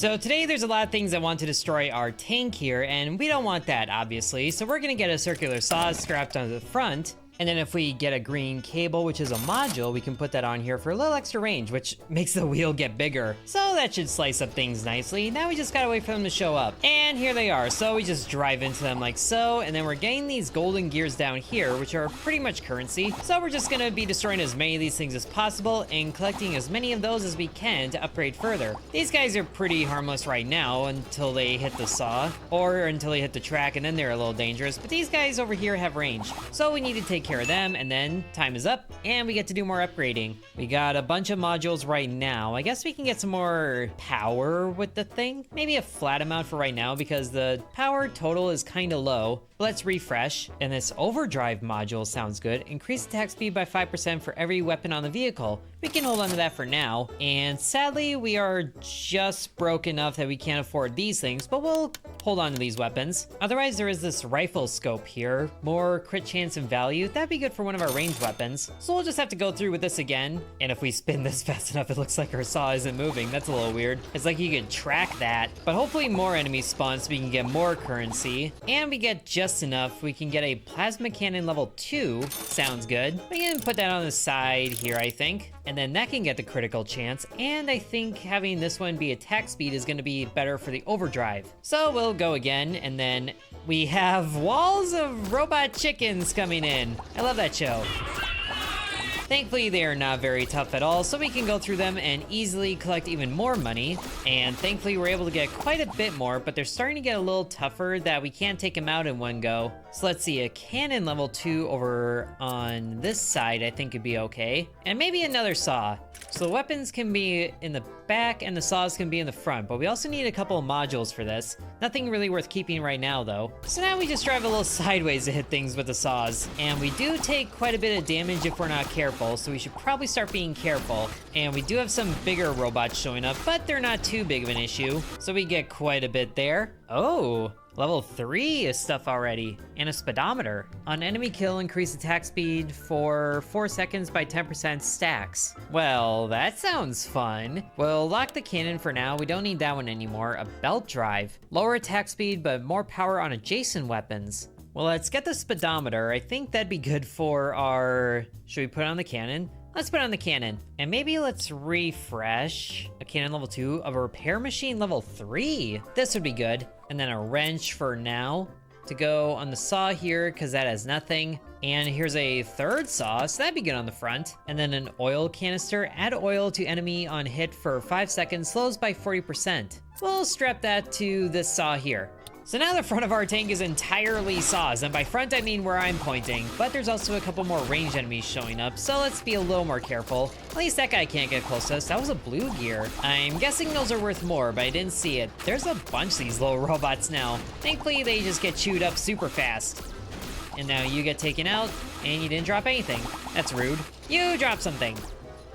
So today there's a lot of things that want to destroy our tank here, and we don't want that, obviously. So we're gonna get a circular saw strapped onto the front. And then if we get a green cable, which is a module, we can put that on here for a little extra range, which makes the wheel get bigger. So that should slice up things nicely. Now we just gotta wait for them to show up. And here they are. So we just drive into them like so. And then we're getting these golden gears down here, which are pretty much currency. So we're just gonna be destroying as many of these things as possible and collecting as many of those as we can to upgrade further. These guys are pretty harmless right now until they hit the saw or until they hit the track, and then they're a little dangerous. But these guys over here have range. So we need to take care of them, and then time is up and we get to do more upgrading. We got a bunch of modules right now. I guess we can get some more power with the thing. Maybe a flat amount for right now because the power total is kind of low. Let's refresh. And this overdrive module sounds good. Increase attack speed by 5% for every weapon on the vehicle. We can hold on to that for now. And sadly, we are just broke enough that we can't afford these things, but we'll hold on to these weapons. Otherwise, there is this rifle scope here. More crit chance and value. That'd be good for one of our ranged weapons. So we'll just have to go through with this again. And if we spin this fast enough, it looks like our saw isn't moving. That's a little weird. It's like you can track that, but hopefully more enemies spawn so we can get more currency. And we get just enough. We can get a plasma cannon level 2. Sounds good. We can put that on the side here, I think. And then that can get the critical chance. And I think having this one be attack speed is going to be better for the overdrive. So we'll go again, and then we have walls of robot chickens coming in. I love that show. Thankfully, they are not very tough at all, so we can go through them and easily collect even more money. And thankfully, we're able to get quite a bit more, but they're starting to get a little tougher that we can't take them out in one go. So let's see, a cannon level 2 over on this side I think could be okay. And maybe another saw. So the weapons can be in the back and the saws can be in the front, but we also need a couple of modules for this. Nothing really worth keeping right now though. So now we just drive a little sideways to hit things with the saws. And we do take quite a bit of damage if we're not careful, so we should probably start being careful. And we do have some bigger robots showing up, but they're not too big of an issue. So we get quite a bit there. Oh, level 3 is stuff already, and a speedometer. On enemy kill, increase attack speed for 4 seconds by 10% stacks. Well, that sounds fun. We'll lock the cannon for now. We don't need that one anymore. A belt drive. Lower attack speed, but more power on adjacent weapons. Well, let's get the speedometer. I think that'd be good for our... Should we put it on the cannon? Let's put it on the cannon. And maybe let's refresh a cannon level 2 of a repair machine level 3. This would be good. And then a wrench for now to go on the saw here because that has nothing. And here's a third saw, so that'd be good on the front. And then an oil canister. Add oil to enemy on hit for 5 seconds, slows by 40%. We'll strap that to this saw here. So now the front of our tank is entirely saws, and by front I mean where I'm pointing, but there's also a couple more ranged enemies showing up, so let's be a little more careful. At least that guy can't get close to us. That was a blue gear. I'm guessing those are worth more, but I didn't see it. There's a bunch of these little robots now. Thankfully they just get chewed up super fast. And now you get taken out, and you didn't drop anything. That's rude. You dropped something.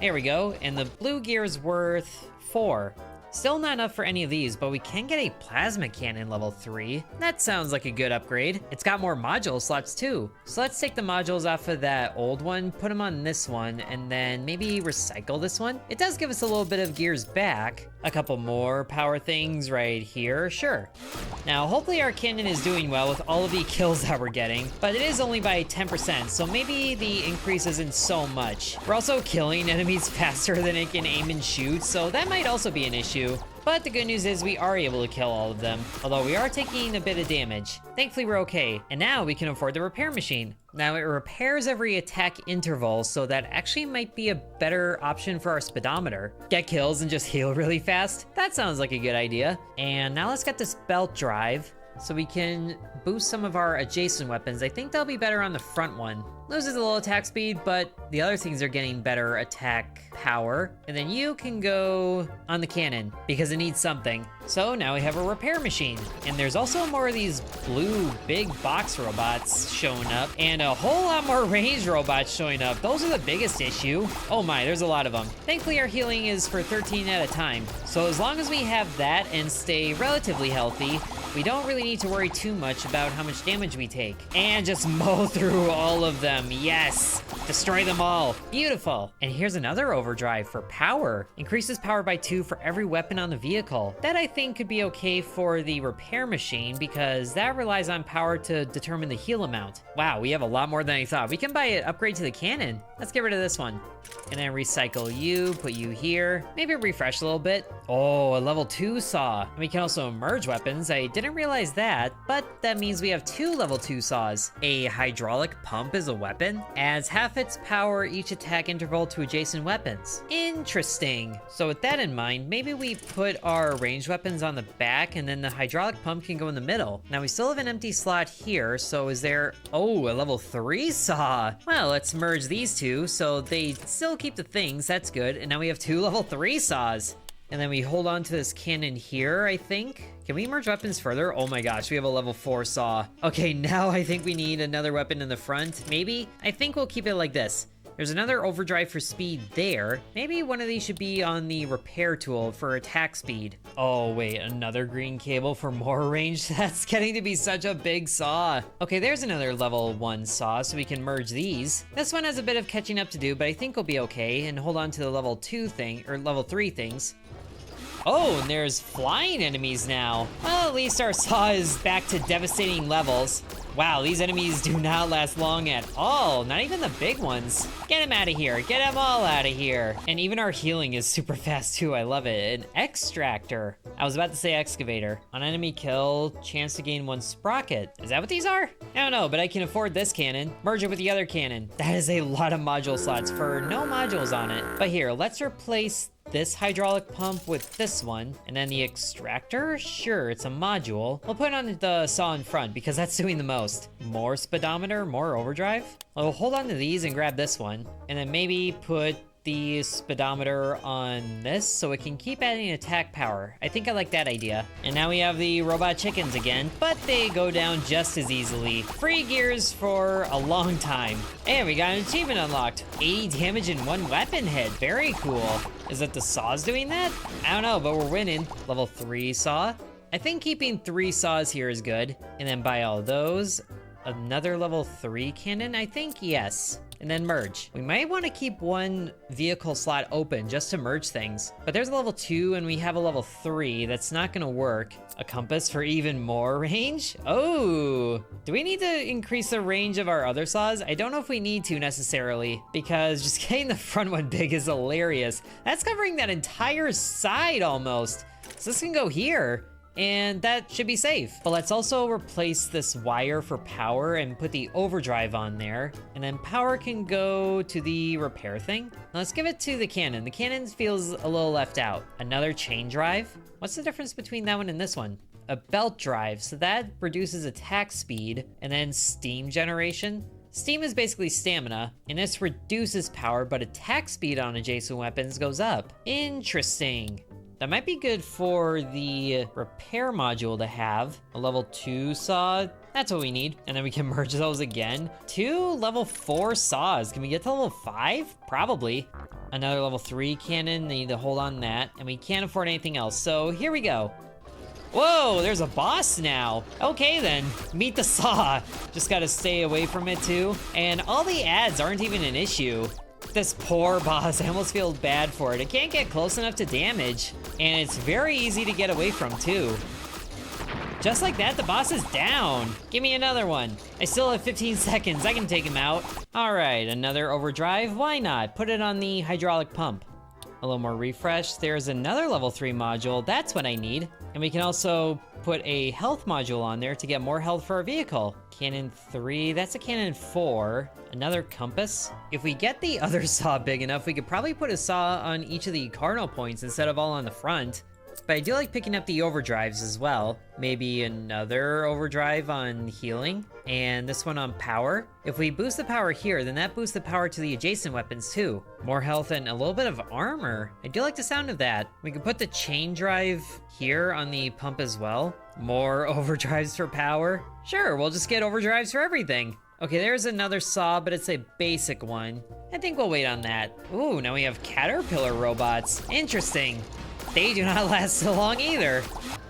There we go, and the blue gear is worth 4. Still not enough for any of these, but we can get a plasma cannon level 3. That sounds like a good upgrade. It's got more module slots too. So let's take the modules off of that old one, put them on this one, and then maybe recycle this one. It does give us a little bit of gears back. A couple more power things right here, sure. Now, hopefully our cannon is doing well with all of the kills that we're getting, but it is only by 10%, so maybe the increase isn't so much. We're also killing enemies faster than it can aim and shoot, so that might also be an issue. But the good news is we are able to kill all of them, although we are taking a bit of damage. Thankfully we're okay, and now we can afford the repair machine. Now it repairs every attack interval, so that actually might be a better option for our speedometer. Get kills and just heal really fast? That sounds like a good idea. And now let's get this belt drive, so we can boost some of our adjacent weapons. I think they'll be better on the front one. Loses a little attack speed, but the other things are getting better attack power. And then you can go on the cannon because it needs something. So now we have a repair machine. And there's also more of these blue big box robots showing up and a whole lot more ranged robots showing up. Those are the biggest issue. Oh my, there's a lot of them. Thankfully our healing is for 13 at a time. So as long as we have that and stay relatively healthy, we don't really need to worry too much about how much damage we take. And just mow through all of them. Yes! Destroy them all. Beautiful. And here's another overdrive for power. Increases power by 2 for every weapon on the vehicle. That I think could be okay for the repair machine because that relies on power to determine the heal amount. Wow, we have a lot more than I thought. We can buy an upgrade to the cannon. Let's get rid of this one. And then recycle you, put you here. Maybe refresh a little bit. Oh, a level 2 saw. And we can also merge weapons. I didn't realize that, but that means we have 2 level 2 saws. A hydraulic pump is a weapon. Adds half its power each attack interval to adjacent weapons. Interesting. So with that in mind, maybe we put our ranged weapons on the back and then the hydraulic pump can go in the middle. Now we still have an empty slot here, so is there... Oh, a level 3 saw. Well, let's merge these two so they still keep the things. That's good. And now we have 2 level 3 saws. And then we hold on to this cannon here, I think. Can we merge weapons further? Oh my gosh, we have a level 4 saw. Okay, now I think we need another weapon in the front. Maybe? I think we'll keep it like this. There's another overdrive for speed there. Maybe one of these should be on the repair tool for attack speed. Oh wait, another green cable for more range? That's getting to be such a big saw. Okay, there's another level 1 saw, so we can merge these. This one has a bit of catching up to do, but I think we'll be okay and hold on to the level 2 thing, or level 3 things. Oh, and there's flying enemies now. Well, at least our saw is back to devastating levels. Wow, these enemies do not last long at all. Not even the big ones. Get them out of here. Get them all out of here. And even our healing is super fast too. I love it. An extractor. I was about to say excavator. On enemy kill, chance to gain 1 sprocket. Is that what these are? I don't know, but I can afford this cannon. Merge it with the other cannon. That is a lot of module slots for no modules on it. But here, let's replace this hydraulic pump with this one, and then the extractor, sure, it's a module. We'll put it on the saw in front because that's doing the most. More speedometer, more overdrive. We'll hold on to these and grab this one, and then maybe put the speedometer on this so it can keep adding attack power. I think I like that idea. And now we have the robot chickens again, but they go down just as easily. Free gears for a long time. And we got an achievement unlocked. 80 damage in 1 weapon hit. Very cool. Is it the saws doing that? I don't know, but we're winning. Level 3 saw. I think keeping 3 saws here is good. And then buy all those. Another level 3 cannon, I think? Yes. And then merge. We might want to keep 1 vehicle slot open just to merge things. But there's a level 2 and we have a level 3. That's not gonna work. A compass for even more range? Oh, do we need to increase the range of our other saws? I don't know if we need to necessarily, because just getting the front one big is hilarious. That's covering that entire side almost. So this can go here. And that should be safe. But let's also replace this wire for power and put the overdrive on there. And then power can go to the repair thing. Now let's give it to the cannon. The cannon feels a little left out. Another chain drive. What's the difference between that one and this one? A belt drive, so that reduces attack speed. And then steam generation. Steam is basically stamina, and this reduces power, but attack speed on adjacent weapons goes up. Interesting. That might be good for the repair module to have. A level 2 saw, that's what we need. And then we can merge those again. 2 level 4 saws. Can we get to level 5? Probably. Another level 3 cannon, need to hold on that. And we can't afford anything else, so here we go. Whoa, there's a boss now. Okay then, meet the saw. Just gotta stay away from it too. And all the ads aren't even an issue. This poor boss, I almost feel bad for it. It can't get close enough to damage, and it's very easy to get away from too. Just like that, the boss is down. Give me another one. I still have 15 seconds, I can take him out. All right, another overdrive, why not? Put it on the hydraulic pump. A little more refresh. There's another level 3 module, that's what I need. And we can also put a health module on there to get more health for our vehicle. Cannon 3, that's a cannon 4. Another compass. If we get the other saw big enough, we could probably put a saw on each of the cardinal points instead of all on the front. But I do like picking up the overdrives as well. Maybe another overdrive on healing, and this one on power. If we boost the power here, then that boosts the power to the adjacent weapons too. More health and a little bit of armor. I do like the sound of that. We could put the chain drive here on the pump as well. More overdrives for power. Sure, we'll just get overdrives for everything. Okay, there's another saw, but it's a basic one. I think we'll wait on that. Ooh, now we have caterpillar robots. Interesting. They do not last so long either.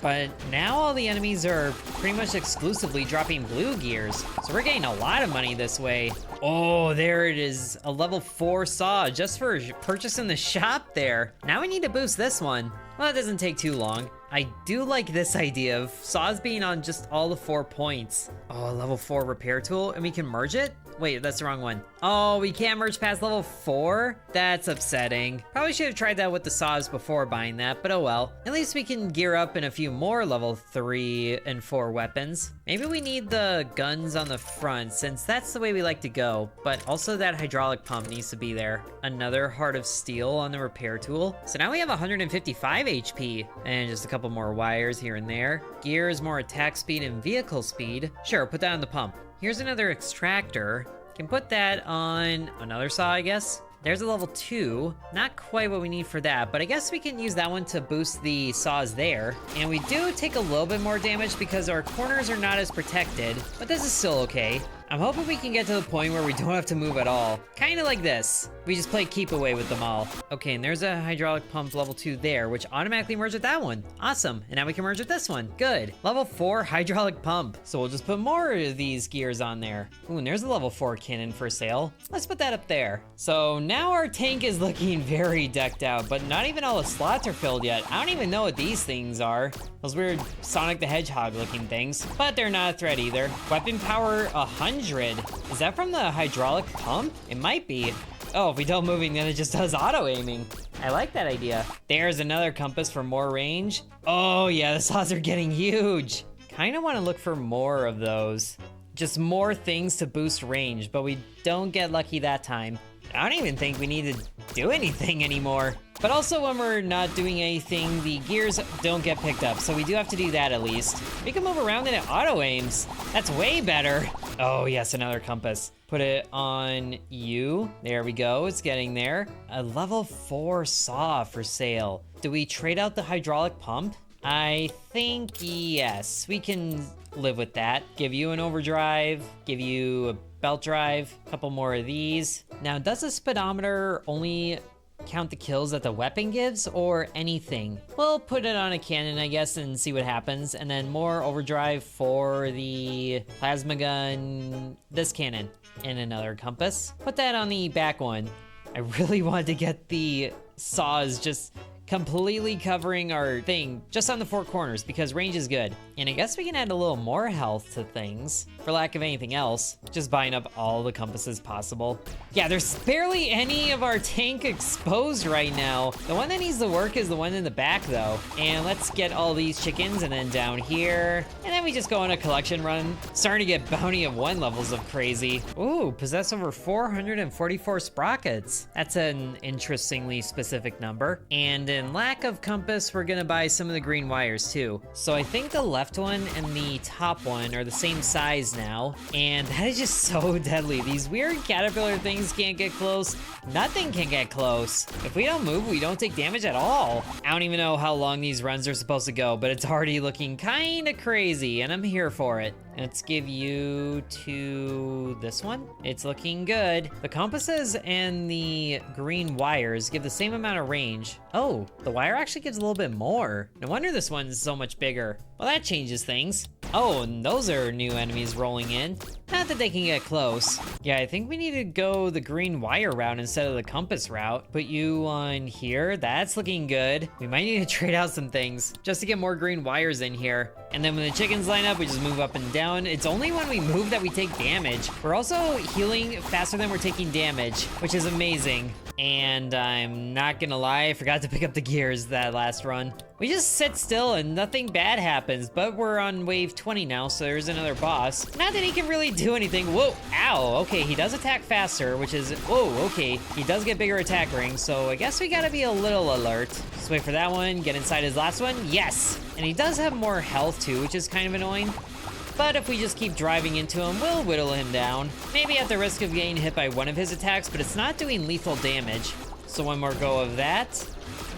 But now all the enemies are pretty much exclusively dropping blue gears. So we're getting a lot of money this way. Oh, there it is. A level 4 saw just for purchasing the shop there. Now we need to boost this one. Well, it doesn't take too long. I do like this idea of saws being on just all the 4 points. Oh, a level 4 repair tool, and we can merge it? Wait, that's the wrong one. Oh, we can't merge past level 4? That's upsetting. Probably should have tried that with the saws before buying that, but oh well. At least we can gear up in a few more level 3 and 4 weapons. Maybe we need the guns on the front, since that's the way we like to go, but also that hydraulic pump needs to be there. Another heart of steel on the repair tool. So now we have 155 HP, and just a couple more wires here and there. Gears, more attack speed and vehicle speed. Sure, put that on the pump. Here's another extractor. Can put that on another saw, I guess. There's a level 2. Not quite what we need for that, but I guess we can use that one to boost the saws there. And we do take a little bit more damage because our corners are not as protected, but this is still okay. I'm hoping we can get to the point where we don't have to move at all. Kind of like this. We just play keep away with them all. Okay, and there's a hydraulic pump level 2 there, which automatically merged with that one. Awesome, and now we can merge with this one. Good. Level 4 hydraulic pump. So we'll just put more of these gears on there. Ooh, and there's a level 4 cannon for sale. Let's put that up there. So now our tank is looking very decked out, but not even all the slots are filled yet. I don't even know what these things are. Those weird Sonic the Hedgehog looking things, but they're not a threat either. Weapon power 100. Is that from the hydraulic pump? It might be. Oh, if we don't moving, then it just does auto aiming. I like that idea. There's another compass for more range. Oh yeah, the saws are getting huge. Kind of want to look for more of those. Just more things to boost range, but we don't get lucky that time. I don't even think we need to do anything anymore. But also when we're not doing anything, the gears don't get picked up, so we do have to do that at least. We can move around and it auto aims. That's way better. Oh yes, another compass. Put it on you. There we go, it's getting there. A level 4 saw for sale. Do we trade out the hydraulic pump? I think yes, we can live with that. Give you an overdrive, give you a belt drive, a couple more of these. Now, does the speedometer only count the kills that the weapon gives or anything? We'll put it on a cannon, I guess, and see what happens. And then more overdrive for the plasma gun, this cannon, and another compass. Put that on the back one. I really wanted to get the saws just completely covering our thing just on the 4 corners because range is good. And I guess we can add a little more health to things for lack of anything else. Just buying up all the compasses possible. Yeah, there's barely any of our tank exposed right now. The one that needs to work is the one in the back though. And let's get all these chickens and then down here. And then we just go on a collection run. Starting to get bounty of 1 levels of crazy. Ooh, possess over 444 sprockets. That's an interestingly specific number. And in lack of compass, we're gonna buy some of the green wires too. So I think the left one and the top one are the same size now, and that is just so deadly. These weird caterpillar things can't get close. Nothing can get close. If we don't move, we don't take damage at all. I don't even know how long these runs are supposed to go, but it's already looking kind of crazy, and I'm here for it. Let's give you to this one. It's looking good. The compasses and the green wires give the same amount of range. Oh, the wire actually gives a little bit more. No wonder this one's so much bigger. Well, that changes things. Oh, and those are new enemies rolling in. Not that they can get close. Yeah, I think we need to go the green wire route instead of the compass route. Put you on here. That's looking good. We might need to trade out some things just to get more green wires in here. And then when the chickens line up, we just move up and down. It's only when we move that we take damage. We're also healing faster than we're taking damage, which is amazing. And I'm not gonna lie, I forgot to pick up the gears that last run. We just sit still and nothing bad happens, but we're on wave 20 now, so there's another boss. Not that he can really do anything. Whoa, ow, okay, he does attack faster, which is, whoa, okay. He does get bigger attack rings, so I guess we gotta be a little alert. Just wait for that one, get inside his last one, yes! And he does have more health too, which is kind of annoying. But if we just keep driving into him, we'll whittle him down. Maybe at the risk of getting hit by one of his attacks, but it's not doing lethal damage. So one more go of that.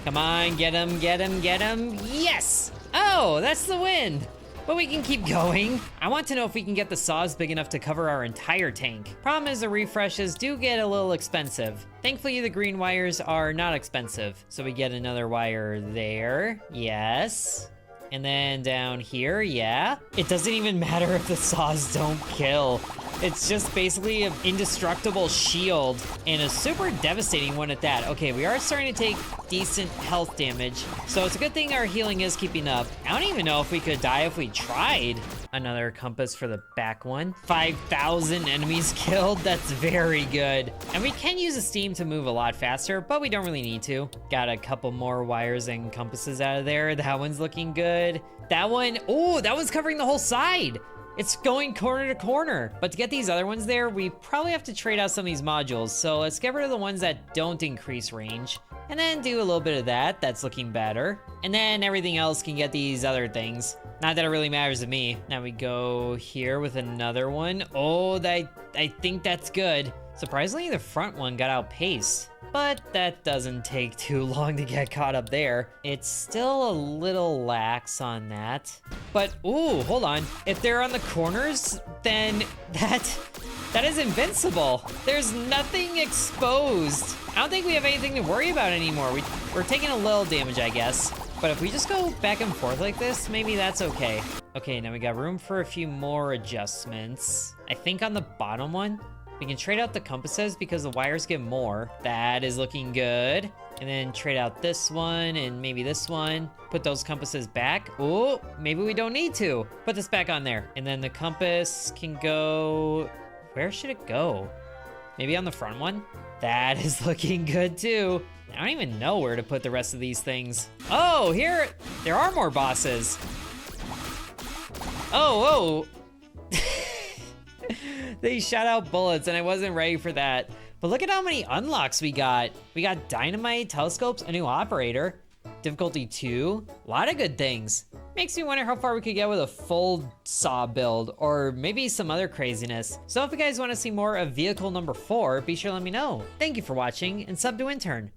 Come on, get him, get him, get him. Yes! Oh, that's the win. But we can keep going. I want to know if we can get the saws big enough to cover our entire tank. Problem is the refreshes do get a little expensive. Thankfully, the green wires are not expensive. So we get another wire there. Yes. And then down here, yeah. It doesn't even matter if the saws don't kill. It's just basically an indestructible shield and a super devastating one at that. Okay, we are starting to take decent health damage. So it's a good thing our healing is keeping up. I don't even know if we could die if we tried. Another compass for the back one. 5,000 enemies killed, that's very good. And we can use the steam to move a lot faster, but we don't really need to. Got a couple more wires and compasses out of there. That one's looking good. That one, oh, that one's covering the whole side. It's going corner to corner. But to get these other ones there, we probably have to trade out some of these modules. So let's get rid of the ones that don't increase range. And then do a little bit of that. That's looking better. And then everything else can get these other things. Not that it really matters to me. Now we go here with another one. Oh, I think that's good. Surprisingly, the front one got outpaced. But that doesn't take too long to get caught up there. It's still a little lax on that. But, ooh, hold on. If they're on the corners, then that is invincible. There's nothing exposed. I don't think we have anything to worry about anymore. We're taking a little damage, I guess. But if we just go back and forth like this, maybe that's okay. Okay, now we got room for a few more adjustments. I think on the bottom one, we can trade out the compasses because the wires give more. That is looking good. And then trade out this one and maybe this one. Put those compasses back. Oh, maybe we don't need to. Put this back on there. And then the compass can go... Where should it go? Maybe on the front one? That is looking good too. I don't even know where to put the rest of these things. Oh, here, there are more bosses. Oh, they shot out bullets and I wasn't ready for that. But look at how many unlocks we got. We got dynamite, telescopes, a new operator, difficulty 2, a lot of good things. Makes me wonder how far we could get with a full saw build or maybe some other craziness. So if you guys want to see more of vehicle number 4, be sure to let me know. Thank you for watching and sub to Intern.